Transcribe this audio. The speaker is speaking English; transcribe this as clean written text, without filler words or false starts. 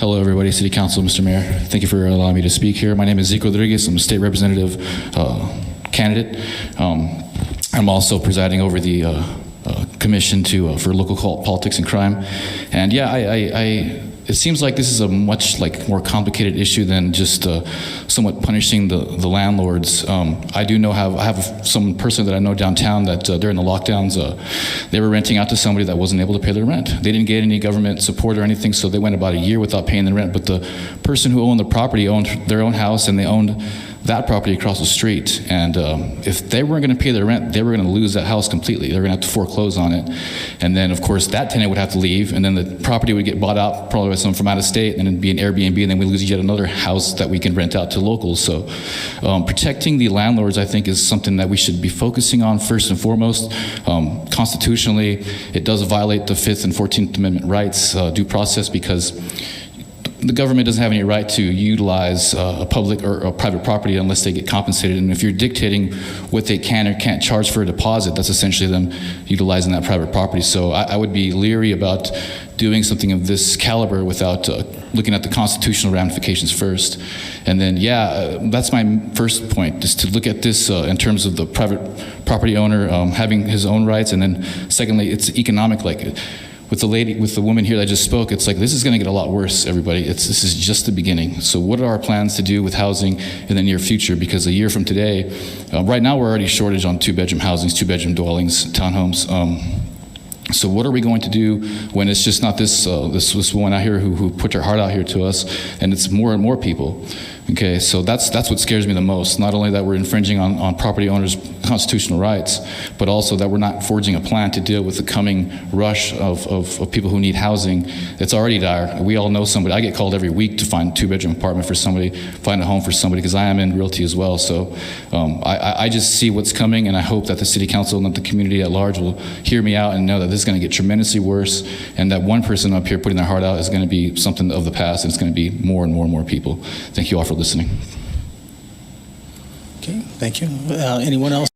Hello, everybody. City Council, Mr. Mayor. Thank you for allowing me to speak here. My name is Zeke Rodriguez. I'm a state representative candidate. I'm also presiding over the commission for local politics and crime. And yeah, it seems like this is a much more complicated issue than just somewhat punishing the landlords. I do know I have some person that I know downtown that during the lockdowns they were renting out to somebody that wasn't able to pay their rent. They didn't get any government support or anything, so they went about a year without paying the rent. But the person who owned the property owned their own house, and they owned that property across the street. And if they weren't going to pay their rent, they were going to lose that house completely. They were going to have to foreclose on it. And then, of course, that tenant would have to leave, and then the property would get bought out probably by someone from out of state, and it'd be an Airbnb, and then we lose yet another house that we can rent out to locals. So protecting the landlords, I think, is something that we should be focusing on first and foremost. Constitutionally, it does violate the 5th and 14th Amendment rights, due process, because the government doesn't have any right to utilize a public or a private property unless they get compensated. And if you're dictating what they can or can't charge for a deposit, that's essentially them utilizing that private property. So I would be leery about doing something of this caliber without looking at the constitutional ramifications first. And then, yeah, that's my first point, is to look at this in terms of the private property owner having his own rights. And then secondly, it's economic. With the woman here that just spoke, it's like, this is going to get a lot worse, everybody. This is just the beginning. So what are our plans to do with housing in the near future? Because a year from today, right now we're already shortage on 2-bedroom housings, 2-bedroom dwellings, townhomes. So what are we going to do when it's just not this woman out here who put her heart out here to us, and it's more and more people? Okay, so that's what scares me the most. Not only that we're infringing on property owners' constitutional rights, but also that we're not forging a plan to deal with the coming rush of people who need housing. It's already dire. We all know somebody. I get called every week to find a 2-bedroom apartment for somebody, find a home for somebody, because I am in realty as well. So I just see what's coming, and I hope that the City Council and that the community at large will hear me out and know that this is going to get tremendously worse, and that one person up here putting their heart out is going to be something of the past, and it's going to be more and more and more people. Thank you all for listening. Okay, thank you. Anyone else?